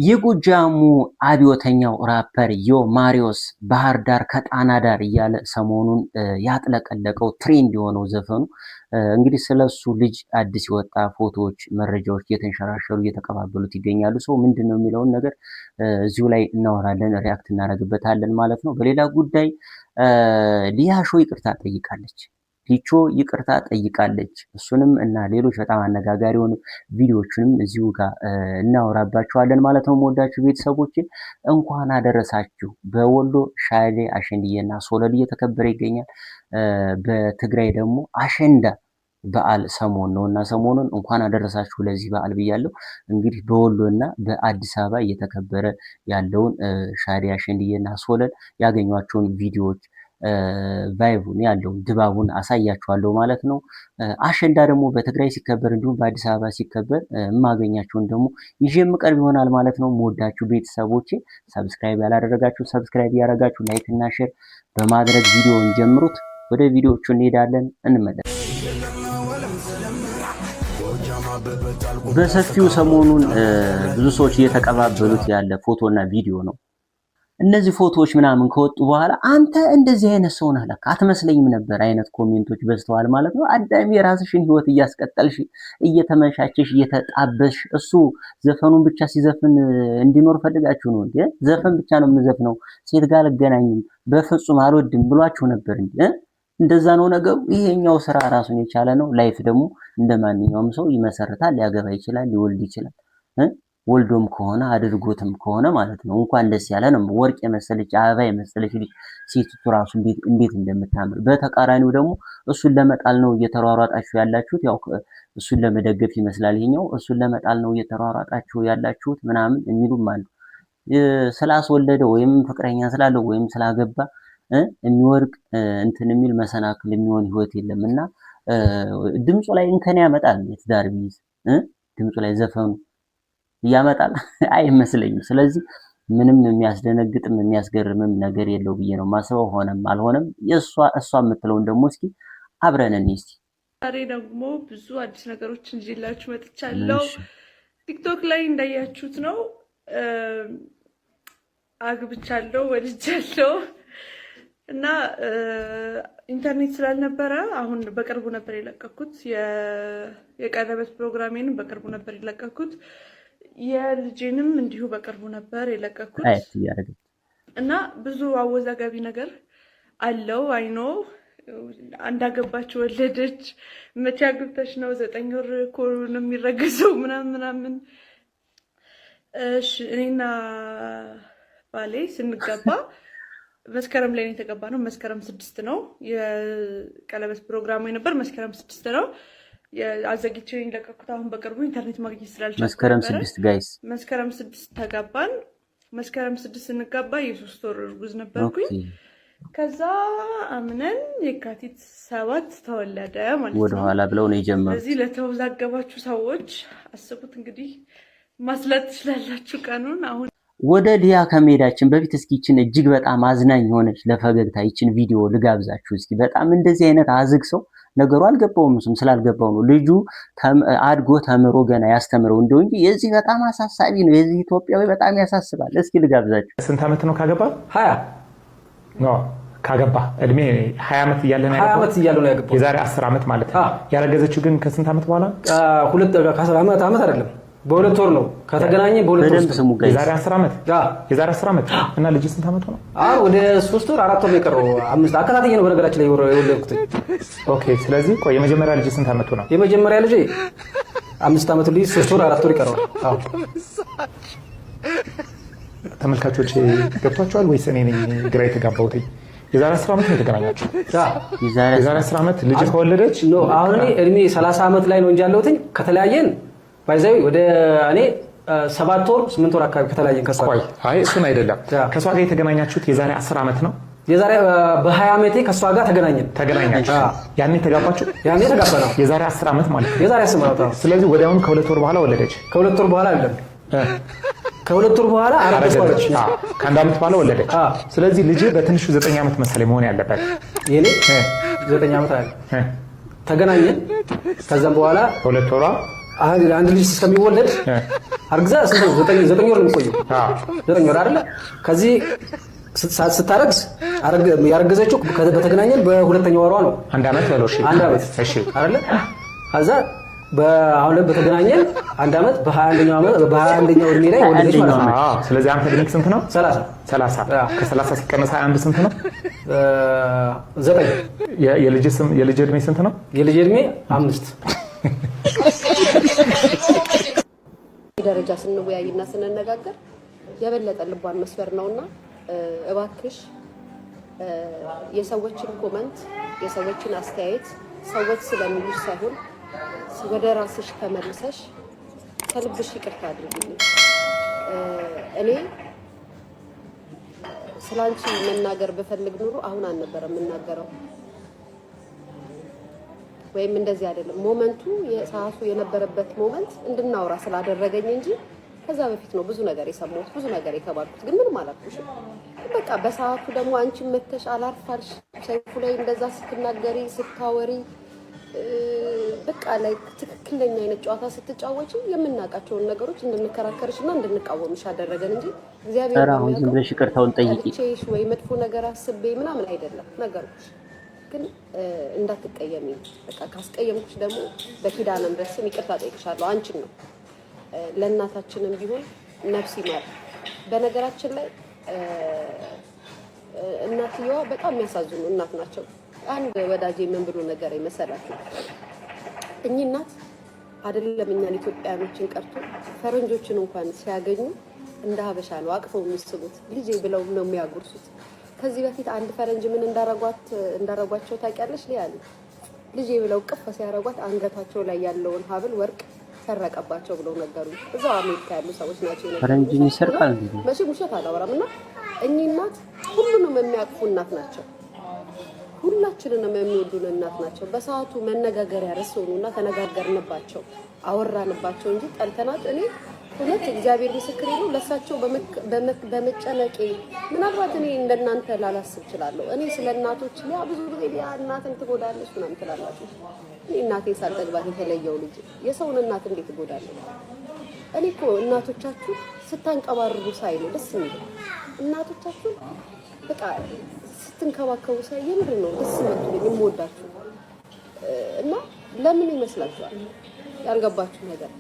የጎጃሙ አብዮተኛው ራፐር ዮ ማሪዮስ ባህር ዳር ከጣና ዳር እያለ ሰሞኑን ያጥለቀለቀው ትሬንድ የሆነው ዘፈኑ እንግዲህ ስለሱ ልጅ አዲስ የወጣ ፎቶዎች፣ መረጃዎች እየተንሸራሸሩ እየተቀባበሉት ይገኛሉ። ሰው ምንድነው የሚለውን ነገር እዚሁ ላይ እናወራለን፣ ሪአክት እናደርግበታለን ማለት ነው። በሌላ ጉዳይ ሊያሾ ይቅርታ ጠይቃለች። ሊቾ ይቅርታ ጠይቃለች። እሱንም እና ሌሎች በጣም አነጋጋሪ የሆኑ ቪዲዮዎችንም እዚሁ ጋር እናወራባችኋለን ማለት ነው። ወዳችሁ ቤተሰቦች እንኳን አደረሳችሁ። በወሎ ሻሌ አሸንድዬና ሶለል እየተከበረ ይገኛል። በትግራይ ደግሞ አሸንዳ በዓል ሰሞን ነውና ሰሞኑን እንኳን አደረሳችሁ ለዚህ በዓል ብያለሁ። እንግዲህ በወሎና በአዲስ አበባ እየተከበረ ያለውን ሻሌ አሸንድዬና ሶለል ያገኟቸውን ቪዲዮዎች ቫይቡን ያለው ድባቡን አሳያችኋለሁ ማለት ነው። አሸንዳ ደግሞ በትግራይ ሲከበር እንዲሁም በአዲስ አበባ ሲከበር የማገኛቸውን ደግሞ ይዤ የምቀርብ ይሆናል ማለት ነው። የምወዳችሁ ቤተሰቦቼ ሰብስክራይብ ያላደረጋችሁ ሰብስክራይብ ያደረጋችሁ ላይክ እና ሼር በማድረግ ቪዲዮውን ጀምሩት። ወደ ቪዲዮቹ እንሄዳለን፣ እንመለስ። በሰፊው ሰሞኑን ብዙ ሰዎች እየተቀባበሉት ያለ ፎቶና ቪዲዮ ነው። እነዚህ ፎቶዎች ምናምን ከወጡ በኋላ አንተ እንደዚህ አይነት ሰው ነህ ለካ አትመስለኝም ነበር አይነት ኮሜንቶች በዝተዋል ማለት ነው። አዳሚ የራስሽን ህይወት እያስቀጠልሽ እየተመሻቸሽ እየተጣበሽ እሱ ዘፈኑን ብቻ ሲዘፍን እንዲኖር ፈልጋችሁ ነው እንዴ? ዘፈን ብቻ ነው የምዘፍነው ሴት ጋር አልገናኝም በፍጹም አልወድም ብሏችሁ ነበር እንዴ? እንደዛ ነው ነገሩ። ይሄኛው ስራ ራሱን የቻለ ነው። ላይፍ ደግሞ እንደማንኛውም ሰው ይመሰርታል፣ ሊያገባ ይችላል፣ ሊወልድ ይችላል። ወልዶም ከሆነ አድርጎትም ከሆነ ማለት ነው እንኳን ደስ ያለ ነው። ወርቅ የመሰለች አበባ የመሰለች ሴቲቱ ራሱ እንዴት እንደምታምር። በተቃራኒው ደግሞ እሱን ለመጣል ነው እየተሯሯጣችሁ ያላችሁት። ያው እሱን ለመደገፍ ይመስላል ይሄኛው። እሱን ለመጣል ነው እየተሯሯጣችሁ ያላችሁት ምናምን የሚሉም አሉ። ስላስወለደ ወይም ፍቅረኛ ስላለው ወይም ስላገባ የሚወርቅ እንትን የሚል መሰናክል የሚሆን ህይወት የለምና ድምፁ ላይ እንከን ያመጣል። የትዳር ቢይዝ ድምፁ ላይ ዘፈኑ ያመጣል አይመስለኝም። ስለዚህ ምንም የሚያስደነግጥም የሚያስገርምም ነገር የለው ብዬ ነው ማስበው። ሆነም አልሆነም እሷ የምትለውን ደግሞ እስኪ አብረን እንስቲ። ዛሬ ደግሞ ብዙ አዲስ ነገሮችን ይዤላችሁ መጥቻለሁ። ቲክቶክ ላይ እንዳያችሁት ነው አግብቻለሁ፣ ወልጃለሁ እና ኢንተርኔት ስላልነበረ አሁን በቅርቡ ነበር የለቀኩት። የቀለበት ፕሮግራሜንም በቅርቡ ነበር የለቀኩት። የልጄንም እንዲሁ በቅርቡ ነበር የለቀኩት እና ብዙ አወዛጋቢ ነገር አለው። አይኖ አንዳገባች ወለደች፣ መቼ አግብተሽ ነው 9 ወር እኮ ነው የሚረገዘው ምናምን። እሺ እኔና ባሌ ስንገባ መስከረም ላይ ነው የተገባ ነው። መስከረም 6 ነው የቀለበት ፕሮግራሙ የነበር መስከረም 6 ነው። አዘግቼኝ ለቀኩት። አሁን በቅርቡ ኢንተርኔት ማግኘት ስላልቻልኩ መስከረም 6 ጋይስ መስከረም 6 ተጋባን። መስከረም 6 ስንጋባ የ3 ወር እርጉዝ ነበርኩኝ። ከዛ አምነን የካቲት 7 ተወለደ ማለት ነው። ወደ ኋላ ብለው ነው የጀመሩት። ስለዚህ ለተወዛገባችሁ ሰዎች አስቡት እንግዲህ ማስላት ትችላላችሁ ቀኑን። አሁን ወደ ሊያ ከመሄዳችን በፊት እስኪ ይችን እጅግ በጣም አዝናኝ የሆነች ለፈገግታ ይችን ቪዲዮ ልጋብዛችሁ እስኪ። በጣም እንደዚህ አይነት አዝግ ሰው ነገሩ አልገባውም። ስላልገባው ነው ልጁ አድጎ ተምሮ ገና ያስተምረው እንደው እንጂ የዚህ በጣም አሳሳቢ ነው። የዚህ ኢትዮጵያዊ በጣም ያሳስባል። እስኪ ልጋብዛችሁ። ስንት ዓመት ነው ካገባ? 20 ነው ካገባ። እድሜ 20 ዓመት እያለ ነው ያገባው። 20 ዓመት እያለ ነው ያገባው። የዛሬ 10 ዓመት ማለት ነው። ያረገዘችው ግን ከስንት ዓመት በኋላ? ከ10 ዓመት አይደለም በሁለት ወር ነው ከተገናኘ። በሁለት ወር ስሙ ጋር የዛሬ 10 ዓመት የዛሬ 10 ዓመት እና ልጅ ስንት ዓመት ነው? ወደ 3 ወር 4 ወር የቀረው 5 አከታተየ ነው በነገራችን ላይ የወለድኩት። ኦኬ። ስለዚህ ቆይ የመጀመሪያ ልጅ ስንት ዓመቱ ነው? የመጀመሪያ ልጅ 5 ዓመት ልጅ 3 ወር 4 ወር ይቀረው። ተመልካቾች ገብቷቸዋል ወይስ እኔ ነኝ ግራ የተጋባሁት? የዛሬ 10 ዓመት ነው የተገናኛችሁ? የዛሬ 10 ዓመት ልጅ ከወለደች ነው። አሁን እኔ እድሜ 30 ዓመት ላይ ነው እንጂ ያለሁት ከተለያየን ባይዛዊ ወደ እኔ 7 ወር 8 ወር አካባቢ ከተለያየን ከሷ። አይ እሱን አይደለም። ከሷ ጋር የተገናኛችሁት የዛሬ 10 ዓመት ነው? የዛሬ በ20 ዓመቴ ከሷ ጋር ተገናኛችሁ። ያኔ ተጋባችሁ? ያኔ ተጋባ ነው። የዛሬ 10 ዓመት ማለት ነው። የዛሬ 10 ዓመት። ስለዚህ ወዲያውኑ ከ2 ወር በኋላ ወለደች? ከ2 ወር በኋላ አይደለም ከ2 ወር በኋላ አረገዘች። ከአንድ ዓመት በኋላ ወለደች። ስለዚህ ልጅ በትንሹ 9 ዓመት መሰለኝ መሆን ያለበት። የኔ 9 ዓመት አይደል? ተገናኘን። ከዛም በኋላ ከ2 ወሯ አንድ ልጅ እስከሚወለድ አርግዛ 9 ወር ነው የሚቆየው። 9 ወር አይደለ? ከዚህ ስታረግዝ ያረገዘችው በተገናኘን በሁለተኛው ወሯ ነው። አንድ አመት ያለው እሺ፣ አንድ አመት እሺ አይደለ? ከዛ በአሁን በተገናኘን አንድ አመት በ21ኛው እድሜ ላይ ወለደች ማለት ነው። ስለዚህ አንተ እድሜ ስንት ነው? 30 ከ30 ሲቀነስ 21 ስንት ነው? 9 የልጅ እድሜ ስንት ነው? የልጅ እድሜ 5 ደረጃ ስንወያይና ስንነጋገር የበለጠ ልቧን መስፈር ነውና እባክሽ የሰዎችን ኮመንት የሰዎችን አስተያየት ሰዎች ስለሚሉሽ ሳይሆን ወደ ራስሽ ተመልሰሽ ከልብሽ ይቅርታ አድርጊልኝ። እኔ ስላንቺ መናገር በፈልግ ኑሮ አሁን አልነበረም የምናገረው፣ ወይም እንደዚህ አይደለም ሞመንቱ የሰዓቱ የነበረበት ሞመንት እንድናወራ ስላደረገኝ እንጂ ከዛ በፊት ነው ብዙ ነገር የሰማሁት ብዙ ነገር የተባልኩት። ግን ምንም አላልኩሽም። በቃ በሰዓቱ ደግሞ አንቺ መተሽ አላርፋልሽ ሰይፉ ላይ እንደዛ ስትናገሪ ስታወሪ በቃ ላይ ትክክለኛ አይነት ጨዋታ ስትጫወቺ የምናውቃቸውን ነገሮች እንድንከራከርሽና እንድንቃወምሽ አደረገን እንጂ እግዚአብሔር አሁን ዝም ብለሽ ይቅርታውን ጠይቂ ወይ መጥፎ ነገር አስቤ ምናምን አይደለም ነገሮች። ግን እንዳትቀየሚ በቃ ካስቀየምኩሽ ደግሞ በኪዳነ ምሕረት ስም ይቅርታ ጠይቅሻለሁ። አንቺን ነው ለእናታችንም ቢሆን ነፍስ ይማር። በነገራችን ላይ እናትየዋ በጣም የሚያሳዝኑ እናት ናቸው። አንድ ወዳጄ ምን ብሎ ነገር ይመሰላችሁ? እኚህ እናት አይደለም እኛን ኢትዮጵያኖችን ቀርቶ ፈረንጆችን እንኳን ሲያገኙ እንደ ሀበሻ ነው አቅፈው የሚስቡት። ልጄ ብለው ነው የሚያጉርሱት። ከዚህ በፊት አንድ ፈረንጅ ምን እንዳረጓቸው ታውቂያለሽ? ሊያሉ ልጄ ብለው ቅፍ ሲያረጓት አንገታቸው ላይ ያለውን ሀብል ወርቅ ሰረቀባቸው ብለው ነገሩ። እዛው አሜሪካ ያሉ ሰዎች ናቸው። ፈረንጅ ይሰርቃል እንዴ? መቼም ውሸት አላወራም። እና እኚህ እናት ሁሉንም የሚያቅፉ እናት ናቸው። ሁላችንንም የሚወዱን እናት ናቸው። በሰዓቱ መነጋገሪያ ርዕስ ሆኑና ተነጋገርንባቸው፣ አወራንባቸው እንጂ ጠልተናት እኔ እውነት እግዚአብሔር ምስክሬ ነው ለሳቸው በመጨነቄ ምናልባት እኔ እንደናንተ ላላስብ እችላለሁ። እኔ ስለ እናቶች ብዙ ጊዜ እናትን ትጎዳለች ምናምን ትላላችሁ። እኔ እናቴን ሳልጠግባት የተለየው ልጅ የሰውን እናት እንዴት ትጎዳለች? እኔ እኮ እናቶቻችሁ ስታንቀባርሩ ሳይ ነው ደስ የሚለው። እናቶቻችሁ በቃ ስትንከባከቡ ሳይ የምር ነው ደስ የምትሉኝ የምወዳችሁ። እና ለምን ይመስላችኋል ያልገባችሁ ነገር?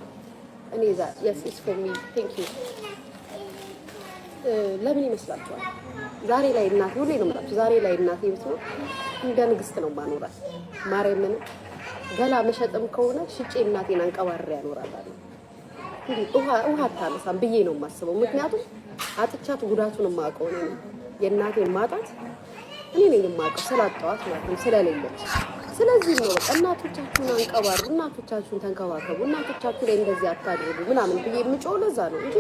እኔ yes it's for me thank you ለምን ይመስላችኋል? ዛሬ ላይ እናቴ ሁሌ ነው የምላችሁ፣ ዛሬ ላይ እናቴ ብትኖር እንደ ንግስት ነው ማኖራት። ማርያምን ገላ መሸጥም ከሆነ ሽጬ እናቴን አንቀባሬ ያኖራታለሁ። እንዴ ውሃ አታነሳም ብዬ ነው የማስበው። ምክንያቱም አጥቻት ጉዳቱን የማውቀው እኔ ነኝ። የእናቴን ማጣት እኔ ነኝ የማውቀው ስላጣኋት ማለት ነው፣ ስለሌለች። ስለዚህ ነው በቃ እናቶቻችሁን አንቀባሩ፣ እናቶቻችሁን ተንከባከቡ፣ እናቶቻችሁ ላይ እንደዚህ አታድርጉ ምናምን ብዬ የምጮህ ለዛ ነው እንጂ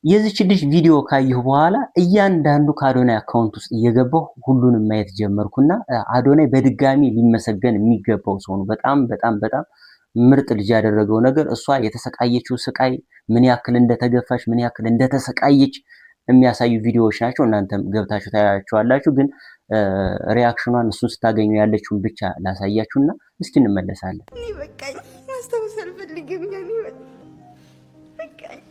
የዚች ልጅ ቪዲዮ ካየሁ በኋላ እያንዳንዱ ከአዶናይ አካውንት ውስጥ እየገባሁ ሁሉንም ማየት ጀመርኩና አዶናይ በድጋሚ ሊመሰገን የሚገባው ሰው ነው። በጣም በጣም በጣም ምርጥ ልጅ ያደረገው ነገር እሷ የተሰቃየችው ስቃይ ምን ያክል እንደተገፋች ምን ያክል እንደተሰቃየች የሚያሳዩ ቪዲዮዎች ናቸው። እናንተም ገብታችሁ ታያችኋላችሁ። ግን ሪአክሽኗን እሱን ስታገኙ ያለችውን ብቻ ላሳያችሁና እስኪ እንመለሳለን። እኔ በቃኝ፣ ማስታወስ አልፈልግም። ያኔ በቃኝ።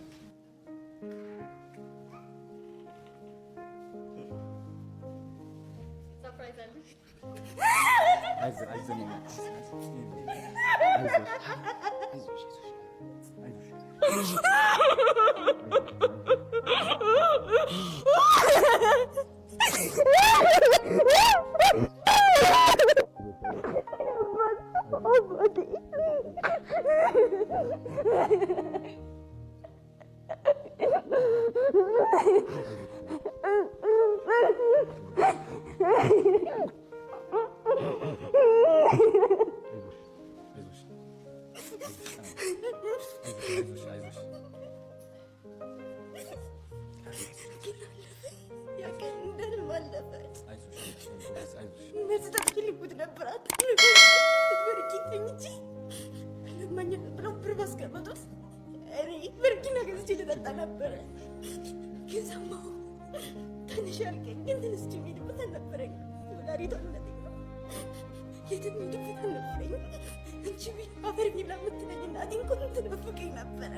እንቺ አፈር ቢላ የምትለኝ እናቴ እንኳን ትናፍቀኝ ነበረ።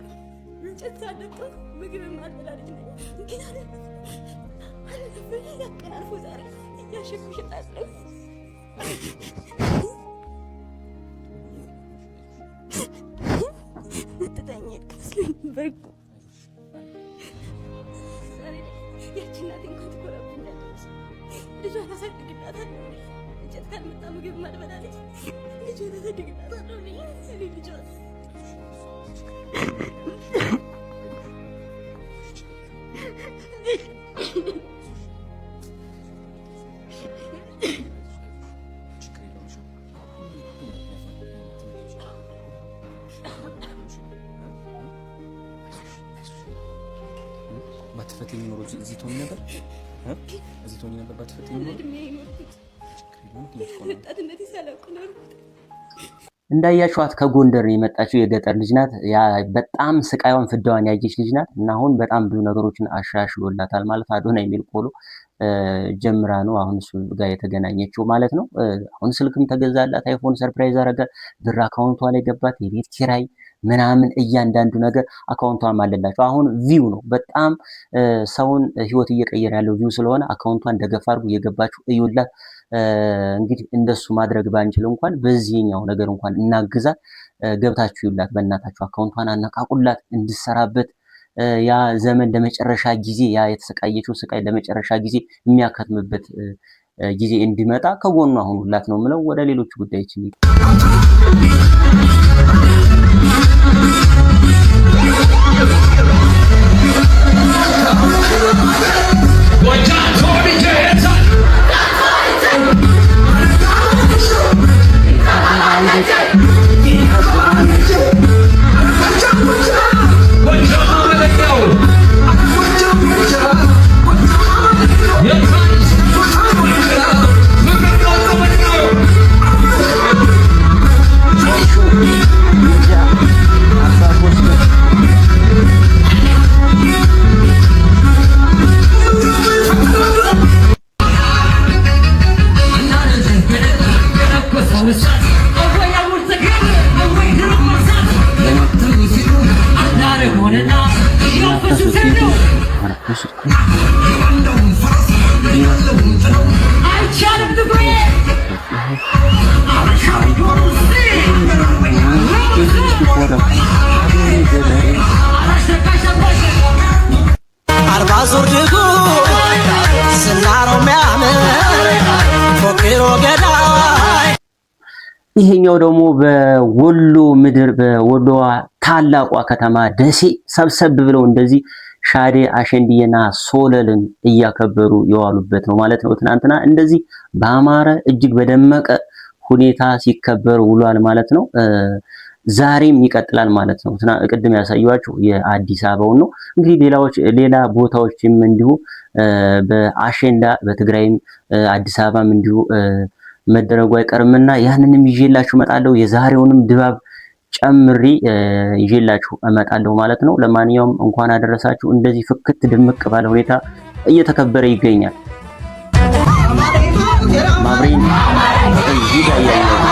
እንጨት ሳለቀው ምግብ ማልበላ ልጅ ነኝ። ግን አለፈኝ ያቀናልፎ ዛሬ እያሸኩ እሸጣለሁ። ምትተኝ ክስለኝ በጉ ያቺ እናቴ እንኳን ትኮራብኛለች። ልጇን አሳድግላታለሁ። እንጨት ካልመጣ ምግብ ማልበላ ልጅ ልጇን አሳድግላታለሁ። እኔ ልጇን ባትፈተኝ ኖሮ እዚህ ትሆኚ ነበር። እዚህ ትሆኚ ነበር ባትፈተኝ ኖሮ። እንዳያችኋት ከጎንደር የመጣችው የገጠር ልጅ ናት። ያ በጣም ስቃይዋን ፍዳዋን ያየች ልጅ ናት እና አሁን በጣም ብዙ ነገሮችን አሻሽሎላታል ማለት አዶና የሚል ቆሎ ጀምራ ነው አሁን እሱ ጋር የተገናኘችው ማለት ነው። አሁን ስልክም ተገዛላት፣ አይፎን ሰርፕራይዝ አረገ፣ ብር አካውንቷ ላይ ገባት፣ የቤት ኪራይ ምናምን እያንዳንዱ ነገር አካውንቷን አለላቸው። አሁን ቪው ነው በጣም ሰውን ህይወት እየቀየረ ያለው ቪው ስለሆነ አካውንቷን እንደገፋ አድርጉ እየገባችሁ እዩላት። እንግዲህ እንደሱ ማድረግ ባንችል እንኳን በዚህኛው ነገር እንኳን እናግዛት። ገብታችሁ ይዩላት በእናታችሁ፣ አካውንቷን አነቃቁላት እንድሰራበት። ያ ዘመን ለመጨረሻ ጊዜ ያ የተሰቃየችው ስቃይ ለመጨረሻ ጊዜ የሚያከትምበት ጊዜ እንዲመጣ ከጎኗ ሁኑላት ነው የምለው። ወደ ሌሎች ጉዳዮች ይሄኛው ደግሞ በወሎ ምድር በወሎዋ ታላቋ ከተማ ደሴ ሰብሰብ ብለው እንደዚህ ሻዴ አሸንዲየና ሶለልን እያከበሩ የዋሉበት ነው ማለት ነው። ትናንትና እንደዚህ በአማረ እጅግ በደመቀ ሁኔታ ሲከበር ውሏል ማለት ነው። ዛሬም ይቀጥላል ማለት ነው። ቅድም ያሳየኋችሁ የአዲስ አበባው ነው። እንግዲህ ሌላ ቦታዎችም እንዲሁ በአሸንዳ በትግራይም አዲስ አበባም እንዲሁ መደረጉ አይቀርምና ያንንም ይዤላችሁ እመጣለሁ። የዛሬውንም ድባብ ጨምሪ ይዤላችሁ እመጣለሁ ማለት ነው። ለማንኛውም እንኳን አደረሳችሁ። እንደዚህ ፍክት ድምቅ ባለ ሁኔታ እየተከበረ ይገኛል። ማብሬን እዚህ ጋር